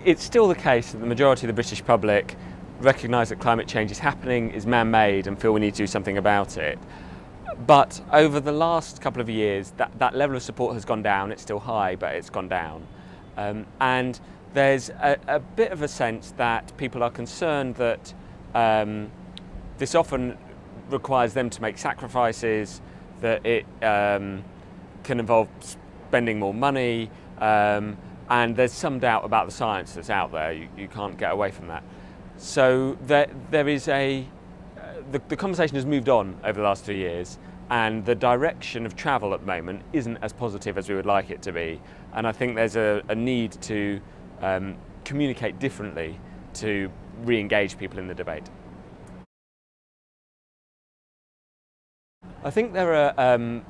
It's still the case that the majority of the British public recognise that climate change is happening, is man-made, and feel we need to do something about it. But over the last couple of years, that level of support has gone down. It's still high, but it's gone down. And there's a bit of a sense that people are concerned that this often requires them to make sacrifices, that it can involve spending more money, and there's some doubt about the science that's out there. You can't get away from that. So there is the conversation has moved on over the last 2 years, and the direction of travel at the moment isn't as positive as we would like it to be. And I think there's a need to communicate differently to re-engage people in the debate. I think there are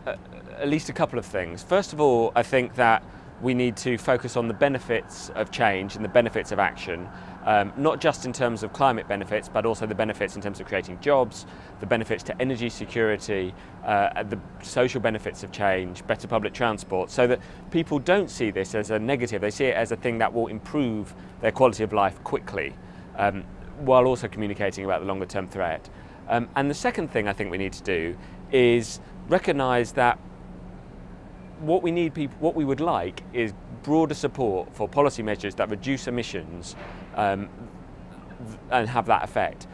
at least a couple of things. First of all, I think that we need to focus on the benefits of change and the benefits of action, not just in terms of climate benefits, but also the benefits in terms of creating jobs, the benefits to energy security, the social benefits of change, better public transport, so that people don't see this as a negative. They see it as a thing that will improve their quality of life quickly, while also communicating about the longer term threat. And the second thing I think we need to do is recognise that what we would like is broader support for policy measures that reduce emissions and have that effect.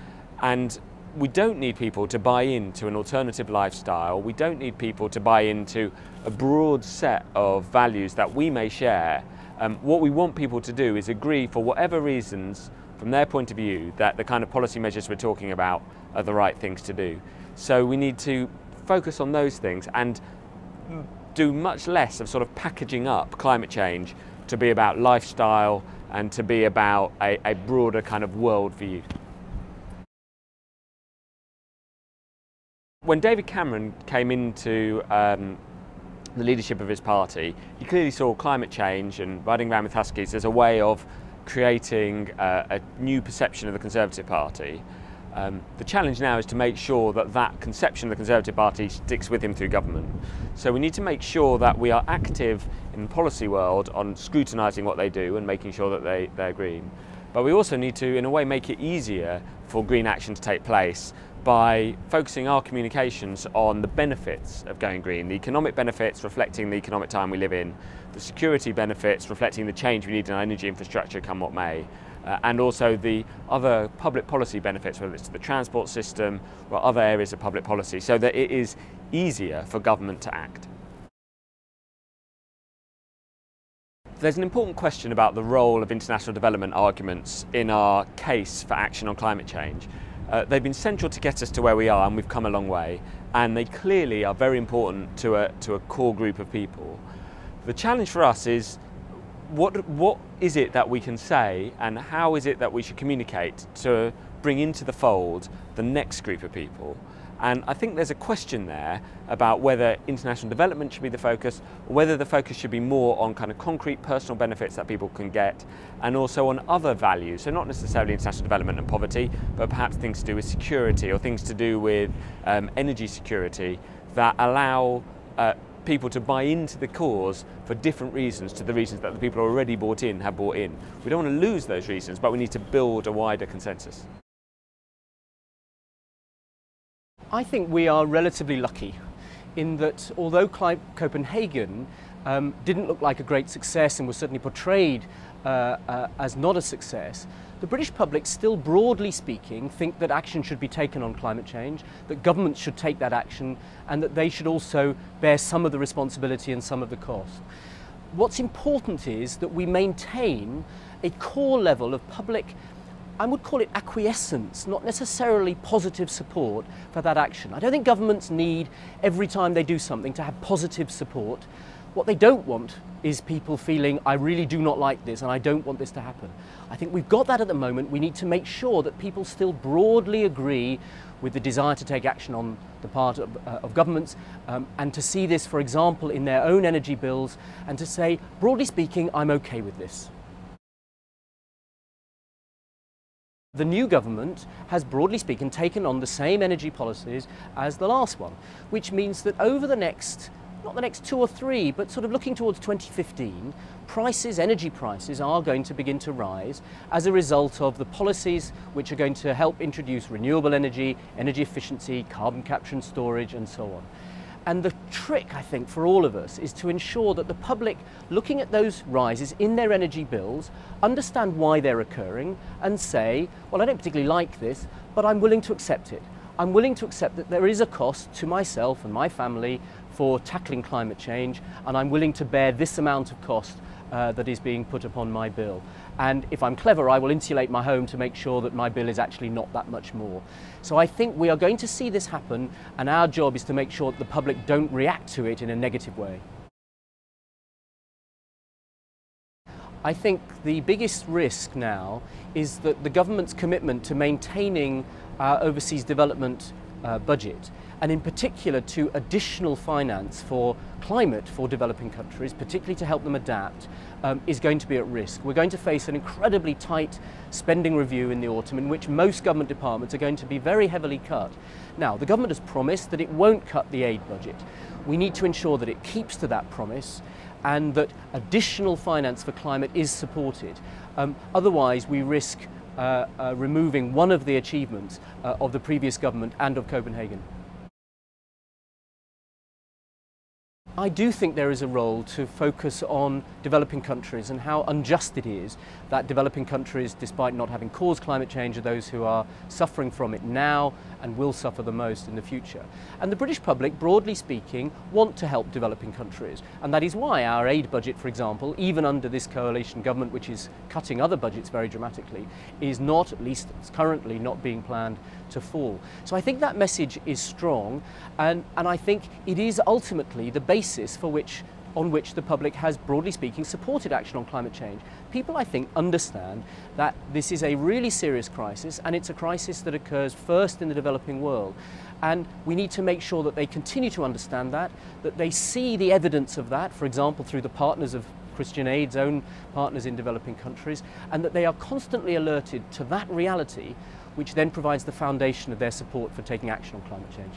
And we don't need people to buy into an alternative lifestyle. We don't need people to buy into a broad set of values that we may share. What we want people to do is agree, for whatever reasons, from their point of view, that the kind of policy measures we're talking about are the right things to do. So we need to focus on those things and do much less of sort of packaging up climate change to be about lifestyle and to be about a broader kind of world view. When David Cameron came into the leadership of his party, he clearly saw climate change and riding around with Huskies as a way of creating a new perception of the Conservative Party. The challenge now is to make sure that that conception of the Conservative Party sticks with him through government. So we need to make sure that we are active in the policy world on scrutinising what they do and making sure that they're green. But we also need to, in a way, make it easier for green action to take place by focusing our communications on the benefits of going green, the economic benefits reflecting the economic time we live in, the security benefits reflecting the change we need in our energy infrastructure come what may, and also the other public policy benefits, whether it's to the transport system or other areas of public policy, so that it is easier for government to act. There's an important question about the role of international development arguments in our case for action on climate change. They've been central to get us to where we are, and we've come a long way, and they clearly are very important to a core group of people. The challenge for us is what is it that we can say, and how is it that we should communicate to bring into the fold the next group of people? And I think there's a question there about whether international development should be the focus, or whether the focus should be more on kind of concrete personal benefits that people can get, and also on other values. So not necessarily international development and poverty, but perhaps things to do with security or things to do with energy security that allow people to buy into the cause for different reasons to the reasons that the people who are already bought in have bought in. We don't want to lose those reasons, but we need to build a wider consensus. I think we are relatively lucky in that although Copenhagen didn't look like a great success and was certainly portrayed as not a success, the British public still, broadly speaking, think that action should be taken on climate change, that governments should take that action, and that they should also bear some of the responsibility and some of the cost. What's important is that we maintain a core level of public, I would call it acquiescence, not necessarily positive support for that action. I don't think governments need, every time they do something, to have positive support. What they don't want is people feeling, I really do not like this and I don't want this to happen. I think we've got that at the moment. We need to make sure that people still broadly agree with the desire to take action on the part of governments, and to see this, for example, in their own energy bills, and to say, broadly speaking, I'm okay with this. The new government has, broadly speaking, taken on the same energy policies as the last one, which means that over the next not the next 2 or 3, but sort of looking towards 2015, energy prices are going to begin to rise as a result of the policies which are going to help introduce renewable energy, energy efficiency, carbon capture and storage, and so on. And the trick, I think, for all of us is to ensure that the public, looking at those rises in their energy bills, understand why they're occurring and say, well, I don't particularly like this, but I'm willing to accept it. I'm willing to accept that there is a cost to myself and my family for tackling climate change, and I'm willing to bear this amount of cost that is being put upon my bill. And if I'm clever, I will insulate my home to make sure that my bill is actually not that much more. So I think we are going to see this happen, and our job is to make sure that the public don't react to it in a negative way. I think the biggest risk now is that the government's commitment to maintaining our overseas development budget, and in particular to additional finance for climate for developing countries, particularly to help them adapt, is going to be at risk. We're going to face an incredibly tight spending review in the autumn in which most government departments are going to be very heavily cut. Now, the government has promised that it won't cut the aid budget. We need to ensure that it keeps to that promise and that additional finance for climate is supported. Otherwise, we risk removing one of the achievements of the previous government and of Copenhagen. I do think there is a role to focus on developing countries and how unjust it is that developing countries, despite not having caused climate change, are those who are suffering from it now and will suffer the most in the future. And the British public, broadly speaking, want to help developing countries. And that is why our aid budget, for example, even under this coalition government, which is cutting other budgets very dramatically, is not, at least currently, not being planned to fall. So I think that message is strong, and I think it is ultimately the basis on which the public has, broadly speaking, supported action on climate change. People, I think, understand that this is a really serious crisis, and it's a crisis that occurs first in the developing world. And we need to make sure that they continue to understand that they see the evidence of that, for example, through the partners of Christian Aid's own partners in developing countries, and that they are constantly alerted to that reality, which then provides the foundation of their support for taking action on climate change.